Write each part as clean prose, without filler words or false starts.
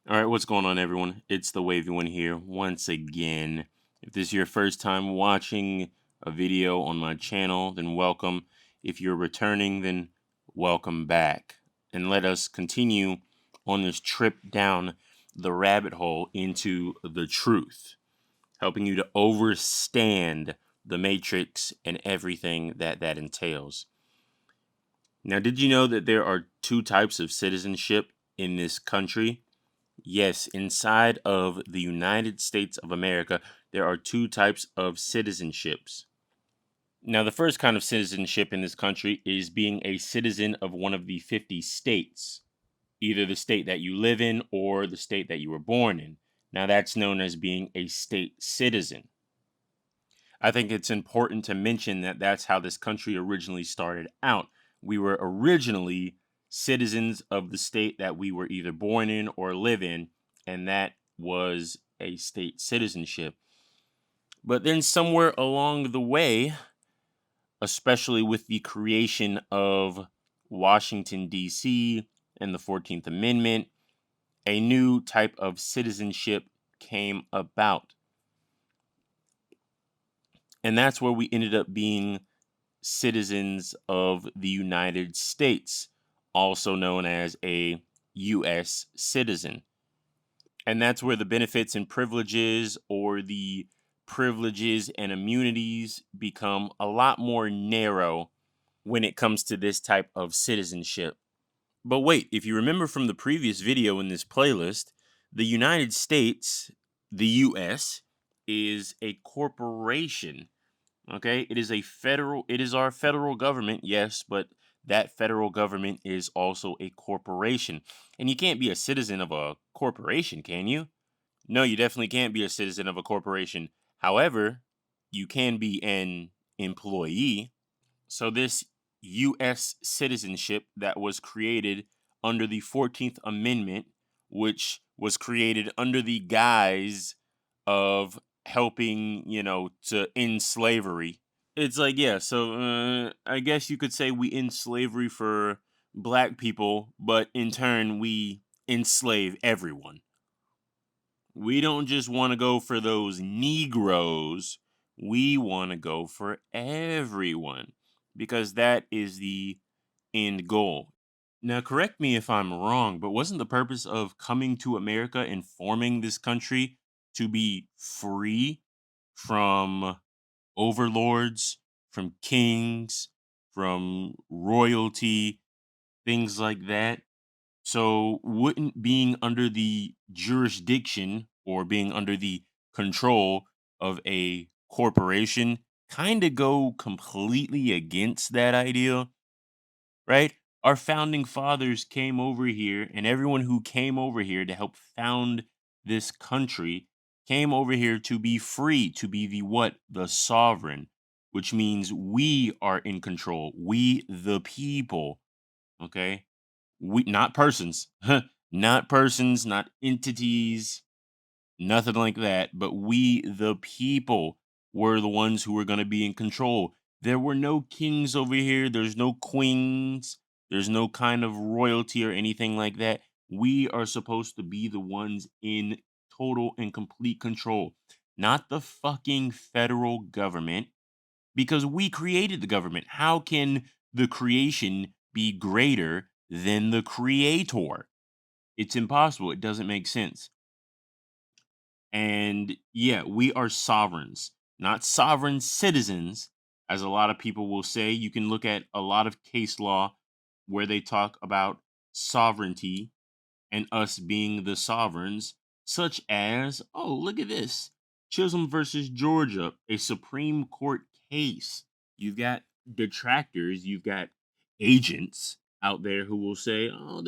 All right, what's going on, everyone? It's the Wavy One here once again. If this is your first time watching a video on my channel, then welcome. If you're returning, then welcome back. And let us continue on this trip down the rabbit hole into the truth, helping you to overstand the matrix and everything that entails. Now, did you know that there are two types of citizenship in this country? Yes, inside of the United States of America, there are two types of citizenships. Now, the first kind of citizenship in this country is being a citizen of one of the 50 states, either the state that you live in or the state that you were born in. Now, that's known as being a state citizen. I think it's important to mention that that's how this country originally started out. We were originally citizens of the state that we were either born in or live in, and that was a state citizenship. But then, somewhere along the way, especially with the creation of Washington, D.C., and the 14th Amendment, a new type of citizenship came about. And that's where we ended up being citizens of the United States, also known as a U.S. citizen. And that's where the benefits and privileges, or the privileges and immunities, become a lot more narrow when it comes to this type of citizenship. But wait, if you remember from the previous video in this playlist, the United States, the US, is a corporation. Okay, it is our federal government, yes, but that federal government is also a corporation. And you can't be a citizen of a corporation, can you? No, you definitely can't be a citizen of a corporation. However, you can be an employee. So this US citizenship that was created under the 14th Amendment, which was created under the guise of helping, to end slavery. It's like, yeah, so I guess you could say we end slavery for black people, but in turn, we enslave everyone. We don't just want to go for those Negroes, we want to go for everyone because that is the end goal. Now, correct me if I'm wrong, but wasn't the purpose of coming to America and forming this country to be free from overlords, from kings, from royalty, things like that? So, wouldn't being under the jurisdiction or being under the control of a corporation kind of go completely against that idea, right? Our founding fathers came over here, and everyone who came over here to help found this country came over here to be free, to be the what? The sovereign, which means we are in control. We, the people, okay? We, not persons, not persons, not entities, nothing like that, but we, the people, were the ones who were going to be in control. There were no kings over here. There's no queens. There's no kind of royalty or anything like that. We are supposed to be the ones in total and complete control, not the fucking federal government, because we created the government. How can the creation be greater than the creator? It's impossible. It doesn't make sense. And yeah, we are sovereigns, not sovereign citizens, as a lot of people will say. You can look at a lot of case law where they talk about sovereignty and us being the sovereigns, such as, oh, look at this, Chisholm versus Georgia, a Supreme Court case. You've got detractors, you've got agents out there who will say, oh,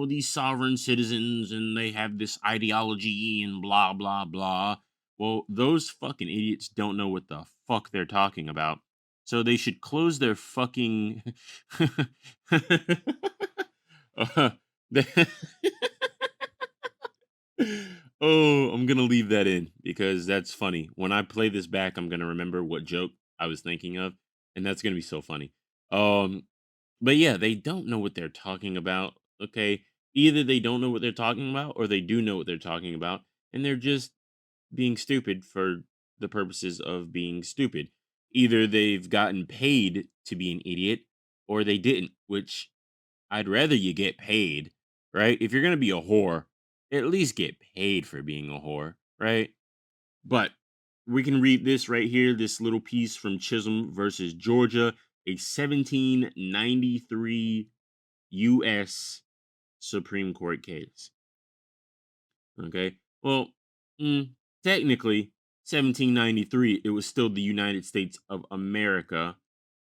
these sovereign citizens and they have this ideology and blah, blah, blah. Well, those fucking idiots don't know what the fuck they're talking about. So they should close their fucking. uh, oh, I'm gonna leave that in because that's funny. When I play this back, I'm gonna remember what joke I was thinking of, and that's gonna be so funny. Um, but yeah, they don't know what they're talking about. Okay, Either they don't know what they're talking about or they do know what they're talking about and they're just being stupid for the purposes of being stupid. Either they've gotten paid to be an idiot or they didn't, which I'd rather you get paid, right? If you're going to be a whore, at least get paid for being a whore, right? But we can read this right here, this little piece from Chisholm versus Georgia, a 1793 U.S. Supreme Court case. Okay. Well, mm, technically, 1793, it was still the United States of America.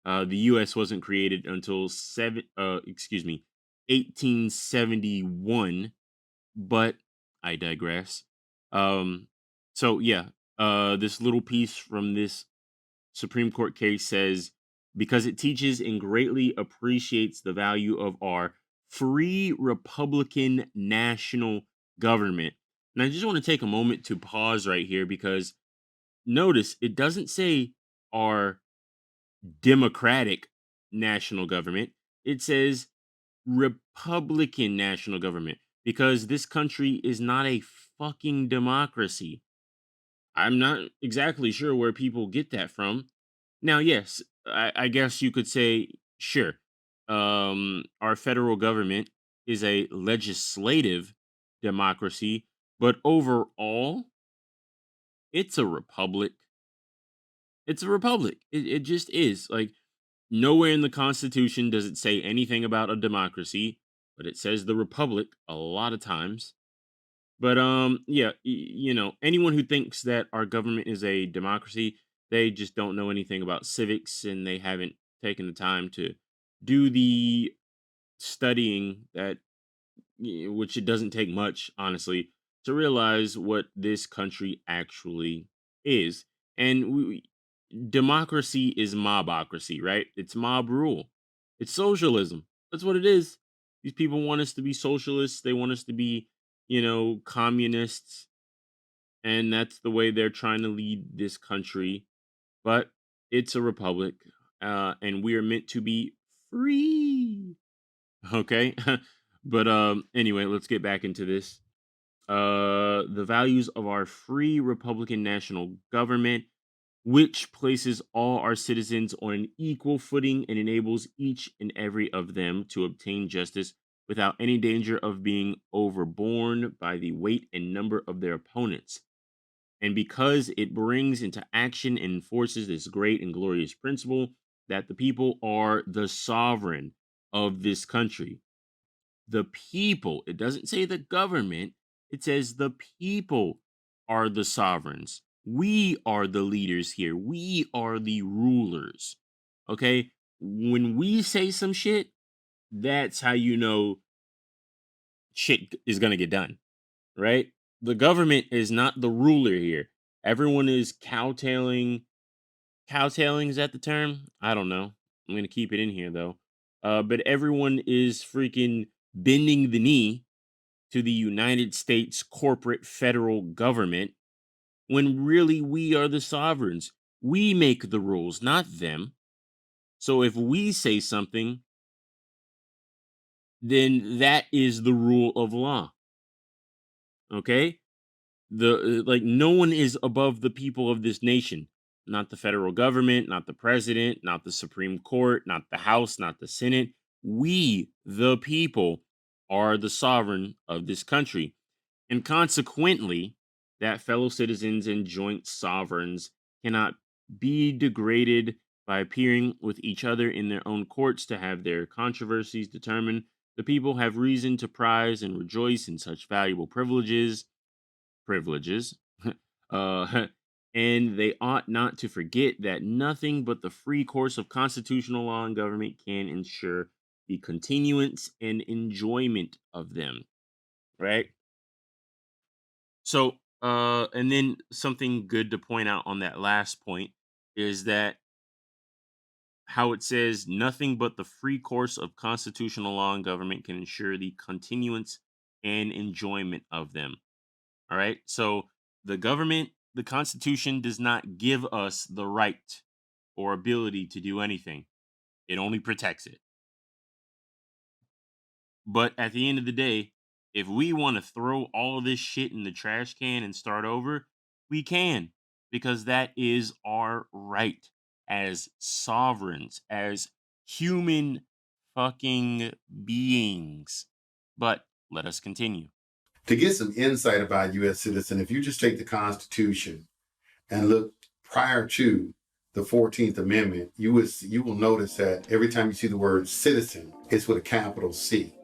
The U.S. wasn't created until 1871. But I digress. Um, so yeah, this little piece from this Supreme Court case says because it teaches and greatly appreciates the value of our free Republican national government. And I just want to take a moment to pause right here because notice it doesn't say our democratic national government, it says Republican national government because this country is not a fucking democracy. I'm not exactly sure where people get that from. Now, yes, I guess you could say, sure, our federal government is a legislative democracy, but overall, it's a republic. It's a republic. It just is. Like, nowhere in the Constitution does it say anything about a democracy, but it says the republic a lot of times. But yeah, anyone who thinks that our government is a democracy, they just don't know anything about civics and they haven't taken the time to do the studying that which it doesn't take much, honestly, to realize what this country actually is. And democracy is mobocracy, right? It's mob rule. It's socialism. That's what it is. These people want us to be socialists. They want us to be, communists. And that's the way they're trying to lead this country. But it's a republic. And we are meant to be free. Okay. But anyway, let's get back into this. The values of our free Republican national government which places all our citizens on an equal footing and enables each and every of them to obtain justice without any danger of being overborne by the weight and number of their opponents. And because it brings into action and enforces this great and glorious principle that the people are the sovereign of this country. The people, it doesn't say the government, it says the people are the sovereigns. We are the leaders here. We are the rulers. Okay? When we say some shit, that's how you know shit is going to get done, right? The government is not the ruler here. Everyone is cowtailing. Cowtailing, is that the term? I don't know. I'm going to keep it in here though. But everyone is freaking bending the knee to the United States corporate federal government when really we are the sovereigns. We make the rules, not them. So if we say something, then that is the rule of law. Okay? Like no one is above the people of this nation. Not the federal government, not the president, not the Supreme Court, not the House, not the Senate. We, the people, are the sovereign of this country. And consequently, that fellow citizens and joint sovereigns cannot be degraded by appearing with each other in their own courts to have their controversies determined. The people have reason to prize and rejoice in such valuable privileges, uh, and they ought not to forget that nothing but the free course of constitutional law and government can ensure the continuance and enjoyment of them. Right. So, and then something good to point out on that last point is that how it says nothing but the free course of constitutional law and government can ensure the continuance and enjoyment of them. All right. So the government, the Constitution does not give us the right or ability to do anything. It only protects it. But at the end of the day, If we want to throw all of this shit in the trash can and start over, we can, because that is our right as sovereigns, as human fucking beings. But let us continue. To get some insight about U.S. citizen, if you just take the Constitution and look prior to the 14th Amendment, you will notice that every time you see the word citizen, it's with a capital C,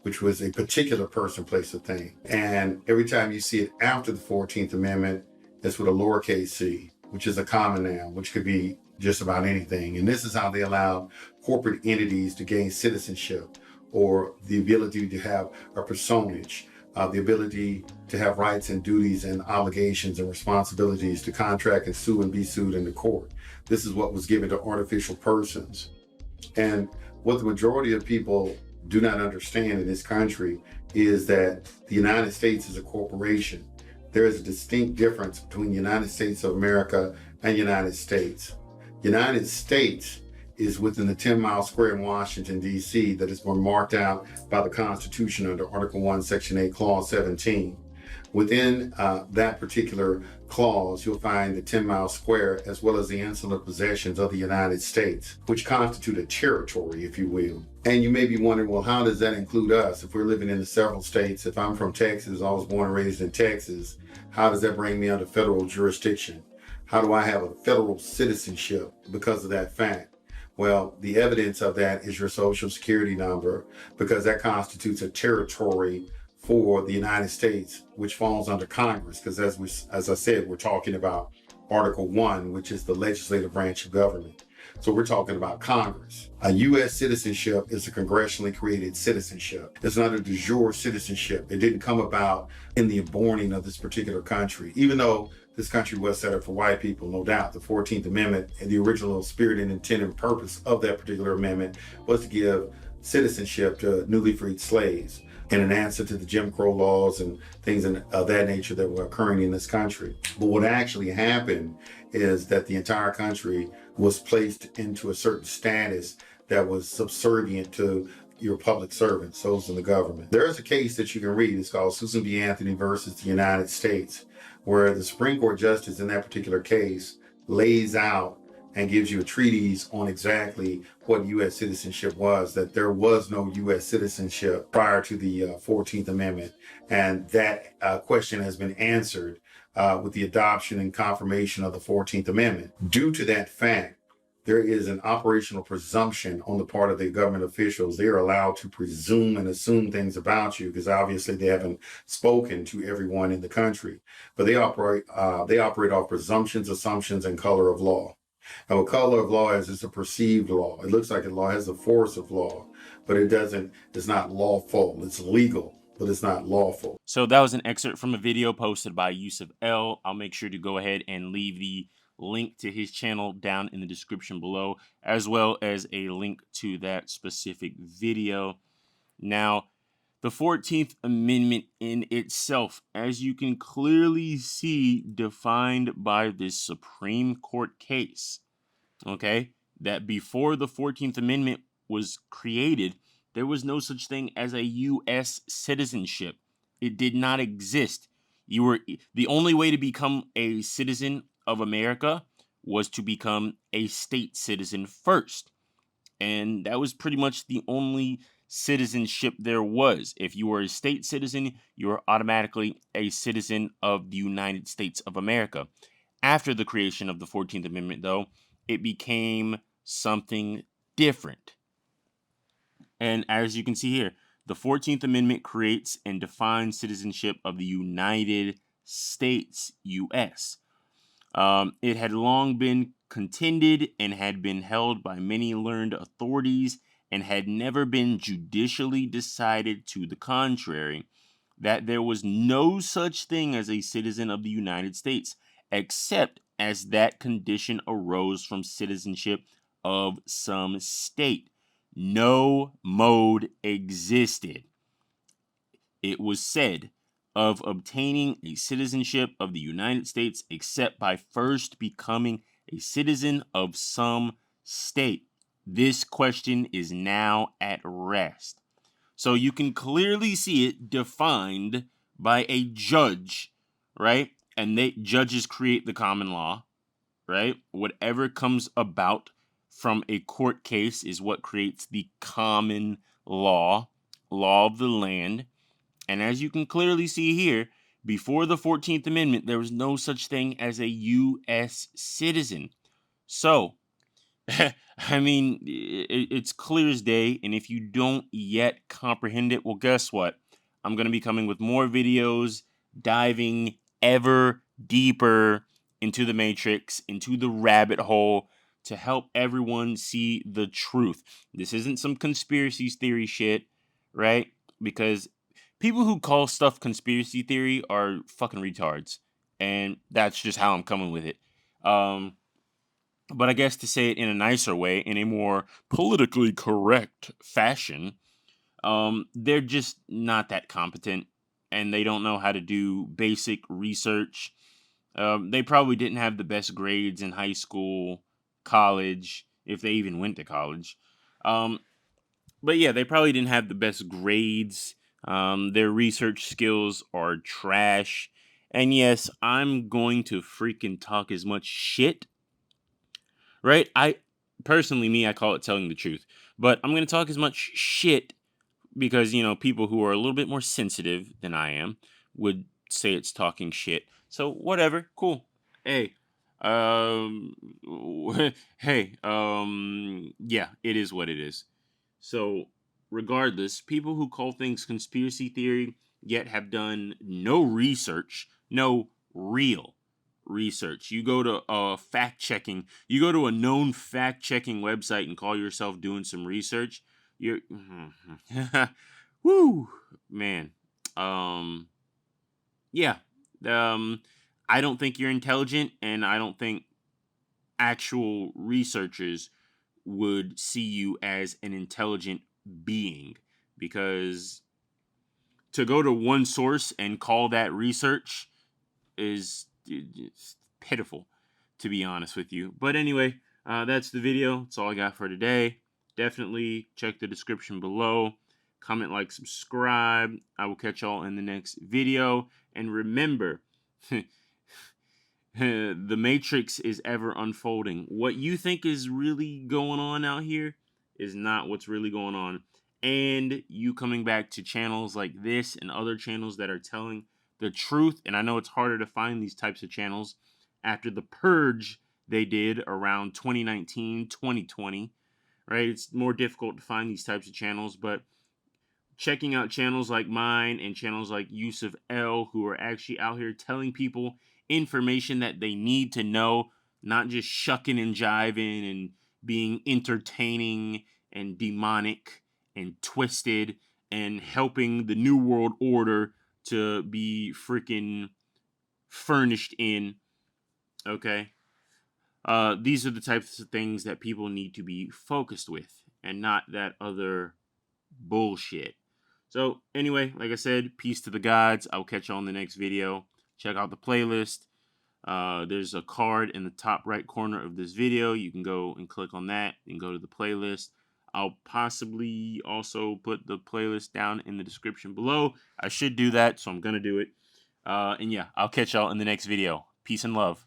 which was a particular person, place, or thing. And every time you see it after the 14th Amendment, it's with a lowercase c, which is a common noun, which could be just about anything. And this is how they allow corporate entities to gain citizenship, or the ability to have a personage, the ability to have rights and duties and obligations and responsibilities to contract and sue and be sued in the court. This is what was given to artificial persons. And what the majority of people do not understand in this country is that the United States is a corporation. There is a distinct difference between the United States of America and United States. United States is within the 10-mile square in Washington, D.C. that has been marked out by the Constitution under Article 1, Section 8, Clause 17. Within that particular clause, you'll find the 10-mile square as well as the insular possessions of the United States, which constitute a territory, if you will. And you may be wondering, well, how does that include us? If we're living in the several states, if I'm from Texas, I was born and raised in Texas, how does that bring me under federal jurisdiction? How do I have a federal citizenship because of that fact? Well, the evidence of that is your social security number, because that constitutes a territory for the United States, which falls under Congress, because as I said, we're talking about Article 1, which is the legislative branch of government. So we're talking about Congress. A U.S. citizenship is a congressionally created citizenship. It's not a de jure citizenship. It didn't come about in the borning of this particular country, even though this country was set up for white people, no doubt. The 14th Amendment and the original spirit and intent and purpose of that particular amendment was to give citizenship to newly freed slaves, in an answer to the Jim Crow laws and things of that nature that were occurring in this country. But what actually happened is that the entire country was placed into a certain status that was subservient to your public servants, those in the government. There is a case that you can read. It's called Susan B. Anthony versus the United States, where the Supreme Court justice in that particular case lays out and gives you a treatise on exactly what U.S. citizenship was, that there was no U.S. citizenship prior to the 14th Amendment. And that question has been answered with the adoption and confirmation of the 14th Amendment. Due to that fact, there is an operational presumption on the part of the government officials. They are allowed to presume and assume things about you, because obviously they haven't spoken to everyone in the country. But they operate off presumptions, assumptions, and color of law. And what color of law is, it's a perceived law. It looks like a law, has the force of law, but it's not lawful. It's legal, but it's not lawful. So that was an excerpt from a video posted by Yusuf L. I'll make sure to go ahead and leave the link to his channel down in the description below, as well as a link to that specific video. Now, the 14th Amendment in itself, as you can clearly see, defined by this Supreme Court case, okay, that before the 14th Amendment was created, there was no such thing as a U.S. citizenship. It did not exist. The only way to become a citizen of America was to become a state citizen first. And that was pretty much the only citizenship there was. If you were a state citizen, you were automatically a citizen of the United States of America. After the creation of the 14th Amendment, though, it became something different. And as you can see here, the 14th Amendment creates and defines citizenship of the United States, U.S. It had long been contended and had been held by many learned authorities and had never been judicially decided to the contrary, that there was no such thing as a citizen of the United States, except as that condition arose from citizenship of some state. No mode existed. It was said of obtaining a citizenship of the United States except by first becoming a citizen of some state. This question is now at rest. So you can clearly see it defined by a judge, right? And judges create the common law, right? Whatever comes about from a court case is what creates the common law, law of the land. And as you can clearly see here, before the 14th Amendment, there was no such thing as a U.S. citizen. So, I mean, it's clear as day. And if you don't yet comprehend it, well, guess what? I'm going to be coming with more videos diving ever deeper into the matrix, into the rabbit hole to help everyone see the truth. This isn't some conspiracy theory shit, right? Because people who call stuff conspiracy theory are fucking retards. And that's just how I'm coming with it. But I guess to say it in a nicer way, in a more politically correct fashion, they're just not that competent and they don't know how to do basic research. They probably didn't have the best grades in high school, college, if they even went to college. Um, but yeah, they probably didn't have the best grades. Their research skills are trash. And yes, I'm going to freaking talk as much shit, right? I personally, me, I call it telling the truth. But I'm going to talk as much shit because, people who are a little bit more sensitive than I am would say it's talking shit. So, whatever, cool. Hey, um, hey, yeah, it is what it is. So, regardless, people who call things conspiracy theory yet have done no research, no real research. You go to fact checking, you go to a known fact checking website and call yourself doing some research. You're, woo, man. Yeah. I don't think you're intelligent, and I don't think actual researchers would see you as an intelligent being, because to go to one source and call that research is pitiful, to be honest with you. But anyway, that's the video. That's all I got for today. Definitely check the description below. Comment, like, subscribe. I will catch y'all in the next video. And remember, the matrix is ever unfolding. What you think is really going on out here is not what's really going on. And you coming back to channels like this and other channels that are telling the truth, and I know it's harder to find these types of channels after the purge they did around 2019, 2020, right? It's more difficult to find these types of channels, but checking out channels like mine and channels like Yusuf L, who are actually out here telling people information that they need to know, not just shucking and jiving and being entertaining and demonic and twisted and helping the New World Order to be freaking furnished in. Okay. These are the types of things that people need to be focused with, and not that other bullshit. So anyway, like I said, peace to the gods. I'll catch you on the next video. Check out the playlist. There's a card in the top right corner of this video. You can go and click on that and go to the playlist. I'll possibly also put the playlist down in the description below. I should do that, so I'm going to do it. And yeah, I'll catch y'all in the next video. Peace and love.